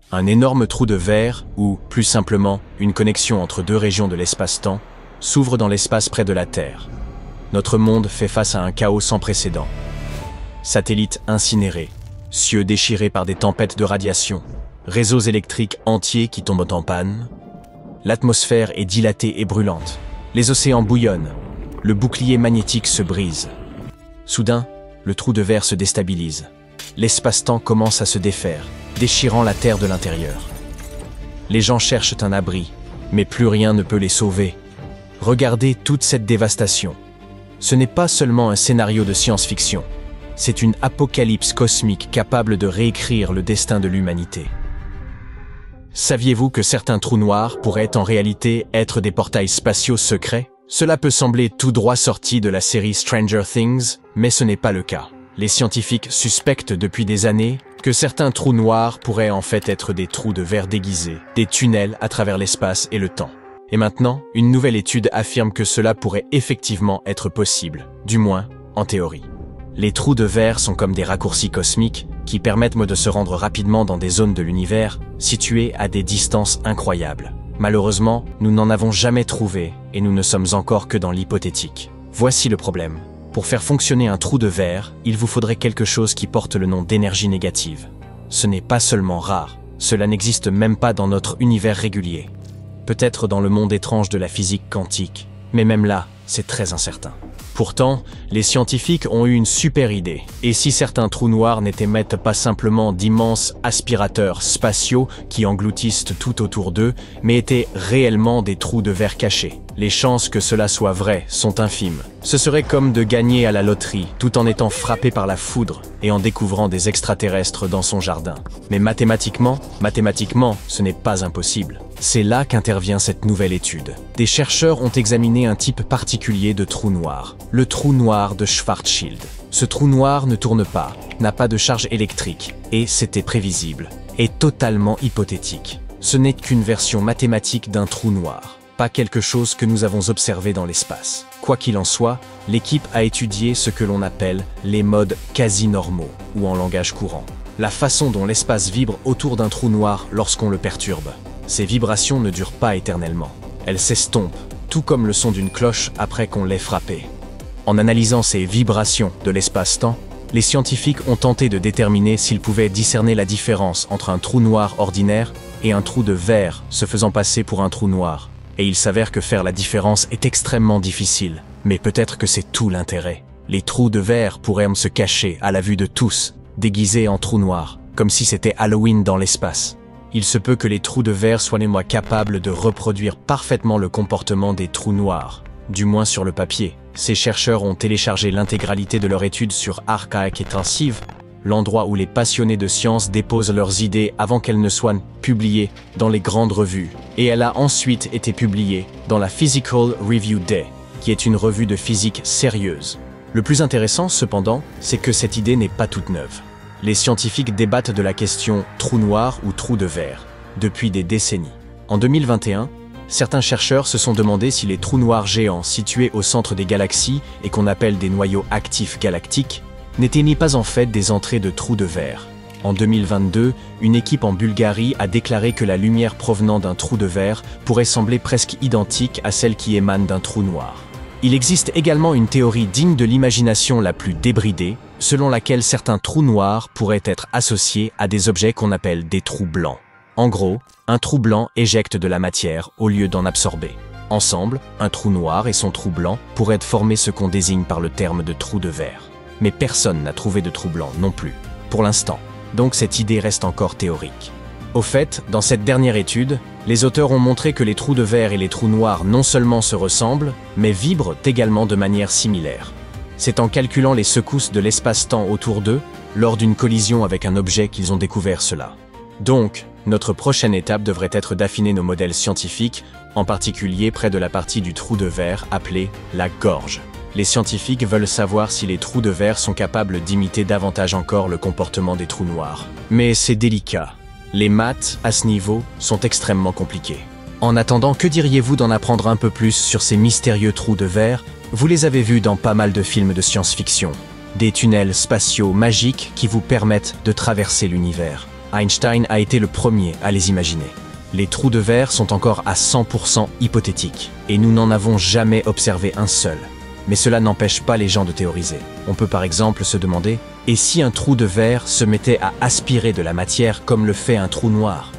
Un énorme trou de verre, ou, plus simplement, une connexion entre deux régions de l'espace-temps, s'ouvre dans l'espace près de la Terre. Notre monde fait face à un chaos sans précédent. Satellites incinérés, cieux déchirés par des tempêtes de radiation, réseaux électriques entiers qui tombent en panne. L'atmosphère est dilatée et brûlante. Les océans bouillonnent. Le bouclier magnétique se brise. Soudain, le trou de verre se déstabilise. L'espace-temps commence à se défaire, déchirant la Terre de l'intérieur. Les gens cherchent un abri, mais plus rien ne peut les sauver. Regardez toute cette dévastation. Ce n'est pas seulement un scénario de science-fiction. C'est une apocalypse cosmique capable de réécrire le destin de l'humanité. Saviez-vous que certains trous noirs pourraient en réalité être des portails spatiaux secrets? Cela peut sembler tout droit sorti de la série Stranger Things, mais ce n'est pas le cas. Les scientifiques suspectent depuis des années que certains trous noirs pourraient en fait être des trous de verre déguisés, des tunnels à travers l'espace et le temps. Et maintenant, une nouvelle étude affirme que cela pourrait effectivement être possible, du moins en théorie. Les trous de verre sont comme des raccourcis cosmiques qui permettent de se rendre rapidement dans des zones de l'univers situées à des distances incroyables. Malheureusement, nous n'en avons jamais trouvé et nous ne sommes encore que dans l'hypothétique. Voici le problème. Pour faire fonctionner un trou de verre, il vous faudrait quelque chose qui porte le nom d'énergie négative. Ce n'est pas seulement rare, cela n'existe même pas dans notre univers régulier. Peut-être dans le monde étrange de la physique quantique, mais même là, c'est très incertain. Pourtant, les scientifiques ont eu une super idée. Et si certains trous noirs n'étaient pas simplement d'immenses aspirateurs spatiaux qui engloutissent tout autour d'eux, mais étaient réellement des trous de verre cachés? Les chances que cela soit vrai sont infimes. Ce serait comme de gagner à la loterie, tout en étant frappé par la foudre et en découvrant des extraterrestres dans son jardin. Mais mathématiquement, ce n'est pas impossible. C'est là qu'intervient cette nouvelle étude. Des chercheurs ont examiné un type particulier de trou noir, le trou noir de Schwarzschild. Ce trou noir ne tourne pas, n'a pas de charge électrique, et c'était prévisible, est totalement hypothétique. Ce n'est qu'une version mathématique d'un trou noir, pas quelque chose que nous avons observé dans l'espace. Quoi qu'il en soit, l'équipe a étudié ce que l'on appelle les modes quasi-normaux, ou en langage courant. La façon dont l'espace vibre autour d'un trou noir lorsqu'on le perturbe. Ces vibrations ne durent pas éternellement. Elles s'estompent, tout comme le son d'une cloche après qu'on l'ait frappée. En analysant ces vibrations de l'espace-temps, les scientifiques ont tenté de déterminer s'ils pouvaient discerner la différence entre un trou noir ordinaire et un trou de verre se faisant passer pour un trou noir. Et il s'avère que faire la différence est extrêmement difficile, mais peut-être que c'est tout l'intérêt. Les trous de verre pourraient se cacher à la vue de tous, déguisés en trous noirs, comme si c'était Halloween dans l'espace. Il se peut que les trous de verre soient capables de reproduire parfaitement le comportement des trous noirs, du moins sur le papier. Ces chercheurs ont téléchargé l'intégralité de leur étude sur Archive Intensive, l'endroit où les passionnés de science déposent leurs idées avant qu'elles ne soient publiées dans les grandes revues. Et elle a ensuite été publiée dans la Physical Review Day, qui est une revue de physique sérieuse. Le plus intéressant, cependant, c'est que cette idée n'est pas toute neuve. Les scientifiques débattent de la question trou noir ou trou de verre depuis des décennies. En 2021, certains chercheurs se sont demandé si les trous noirs géants situés au centre des galaxies et qu'on appelle des noyaux actifs galactiques n'étaient pas en fait des entrées de trous de verre. En 2022, une équipe en Bulgarie a déclaré que la lumière provenant d'un trou de verre pourrait sembler presque identique à celle qui émane d'un trou noir. Il existe également une théorie digne de l'imagination la plus débridée, selon laquelle certains trous noirs pourraient être associés à des objets qu'on appelle des trous blancs. En gros, un trou blanc éjecte de la matière au lieu d'en absorber. Ensemble, un trou noir et son trou blanc pourraient former ce qu'on désigne par le terme de trou de verre. Mais personne n'a trouvé de trou blanc non plus, pour l'instant. Donc cette idée reste encore théorique. Au fait, dans cette dernière étude, les auteurs ont montré que les trous de verre et les trous noirs non seulement se ressemblent, mais vibrent également de manière similaire. C'est en calculant les secousses de l'espace-temps autour d'eux, lors d'une collision avec un objet qu'ils ont découvert cela. Donc, notre prochaine étape devrait être d'affiner nos modèles scientifiques, en particulier près de la partie du trou de verre appelée la gorge. Les scientifiques veulent savoir si les trous de verre sont capables d'imiter davantage encore le comportement des trous noirs. Mais c'est délicat. Les maths, à ce niveau, sont extrêmement compliquées. En attendant, que diriez-vous d'en apprendre un peu plus sur ces mystérieux trous de verre? Vous les avez vus dans pas mal de films de science-fiction. Des tunnels spatiaux magiques qui vous permettent de traverser l'univers. Einstein a été le premier à les imaginer. Les trous de verre sont encore à 100% hypothétiques, et nous n'en avons jamais observé un seul. Mais cela n'empêche pas les gens de théoriser. On peut par exemple se demander, et si un trou de verre se mettait à aspirer de la matière comme le fait un trou noir?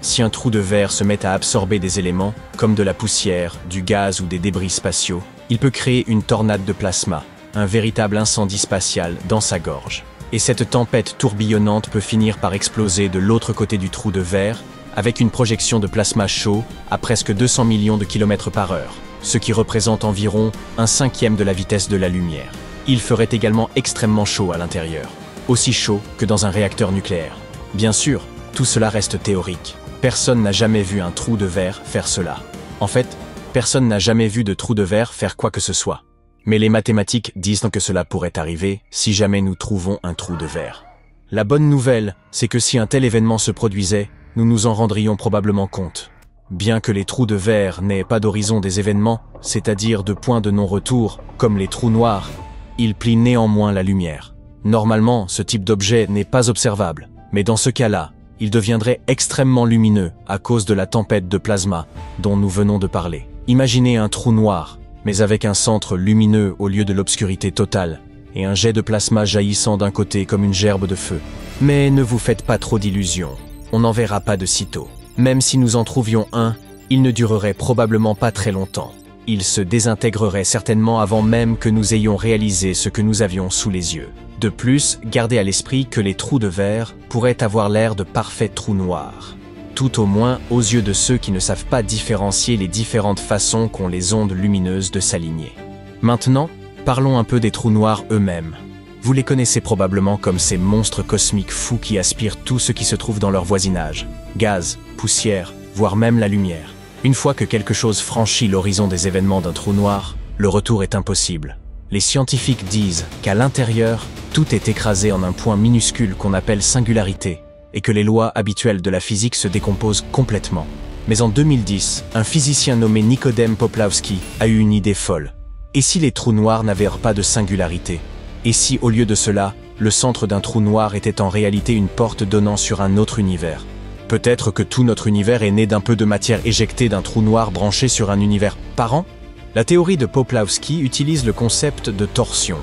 Si un trou de verre se met à absorber des éléments, comme de la poussière, du gaz ou des débris spatiaux, il peut créer une tornade de plasma, un véritable incendie spatial dans sa gorge. Et cette tempête tourbillonnante peut finir par exploser de l'autre côté du trou de verre, avec une projection de plasma chaud à presque 200 millions de kilomètres par heure, ce qui représente environ 1/5 de la vitesse de la lumière. Il ferait également extrêmement chaud à l'intérieur, aussi chaud que dans un réacteur nucléaire. Bien sûr, tout cela reste théorique. Personne n'a jamais vu un trou de verre faire cela. En fait, personne n'a jamais vu de trou de verre faire quoi que ce soit. Mais les mathématiques disent que cela pourrait arriver si jamais nous trouvons un trou de verre. La bonne nouvelle, c'est que si un tel événement se produisait, nous nous en rendrions probablement compte. Bien que les trous de verre n'aient pas d'horizon des événements, c'est-à-dire de point de non-retour, comme les trous noirs, ils plient néanmoins la lumière. Normalement, ce type d'objet n'est pas observable, mais dans ce cas-là, il deviendrait extrêmement lumineux à cause de la tempête de plasma dont nous venons de parler. Imaginez un trou noir, mais avec un centre lumineux au lieu de l'obscurité totale, et un jet de plasma jaillissant d'un côté comme une gerbe de feu. Mais ne vous faites pas trop d'illusions, on n'en verra pas de sitôt. Même si nous en trouvions un, il ne durerait probablement pas très longtemps. Il se désintégrerait certainement avant même que nous ayons réalisé ce que nous avions sous les yeux. De plus, gardez à l'esprit que les trous de verre pourraient avoir l'air de parfaits trous noirs. Tout au moins aux yeux de ceux qui ne savent pas différencier les différentes façons qu'ont les ondes lumineuses de s'aligner. Maintenant, parlons un peu des trous noirs eux-mêmes. Vous les connaissez probablement comme ces monstres cosmiques fous qui aspirent tout ce qui se trouve dans leur voisinage. Gaz, poussière, voire même la lumière. Une fois que quelque chose franchit l'horizon des événements d'un trou noir, le retour est impossible. Les scientifiques disent qu'à l'intérieur, tout est écrasé en un point minuscule qu'on appelle singularité, et que les lois habituelles de la physique se décomposent complètement. Mais en 2010, un physicien nommé Nicodème Poplawski a eu une idée folle. Et si les trous noirs n'avaient pas de singularité? Et si, au lieu de cela, le centre d'un trou noir était en réalité une porte donnant sur un autre univers? Peut-être que tout notre univers est né d'un peu de matière éjectée d'un trou noir branché sur un univers parent? La théorie de Poplawski utilise le concept de torsion,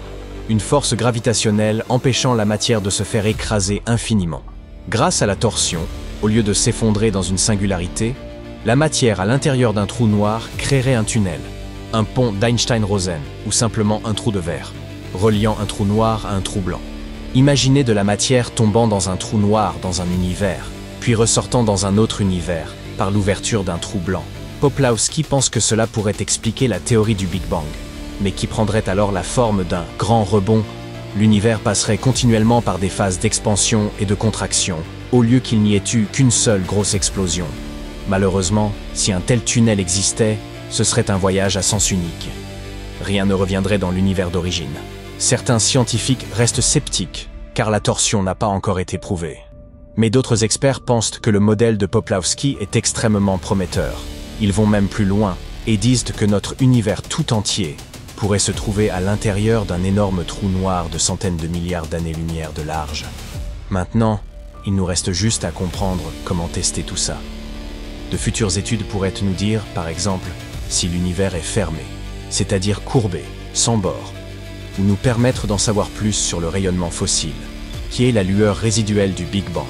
une force gravitationnelle empêchant la matière de se faire écraser infiniment. Grâce à la torsion, au lieu de s'effondrer dans une singularité, la matière à l'intérieur d'un trou noir créerait un tunnel, un pont d'Einstein-Rosen ou simplement un trou de verre, reliant un trou noir à un trou blanc. Imaginez de la matière tombant dans un trou noir dans un univers, puis ressortant dans un autre univers, par l'ouverture d'un trou blanc. Poplawski pense que cela pourrait expliquer la théorie du Big Bang, mais qui prendrait alors la forme d'un grand rebond. L'univers passerait continuellement par des phases d'expansion et de contraction, au lieu qu'il n'y ait eu qu'une seule grosse explosion. Malheureusement, si un tel tunnel existait, ce serait un voyage à sens unique. Rien ne reviendrait dans l'univers d'origine. Certains scientifiques restent sceptiques, car la torsion n'a pas encore été prouvée. Mais d'autres experts pensent que le modèle de Poplawski est extrêmement prometteur. Ils vont même plus loin et disent que notre univers tout entier pourrait se trouver à l'intérieur d'un énorme trou noir de centaines de milliards d'années-lumière de large. Maintenant, il nous reste juste à comprendre comment tester tout ça. De futures études pourraient nous dire, par exemple, si l'univers est fermé, c'est-à-dire courbé, sans bord, ou nous permettre d'en savoir plus sur le rayonnement fossile, qui est la lueur résiduelle du Big Bang.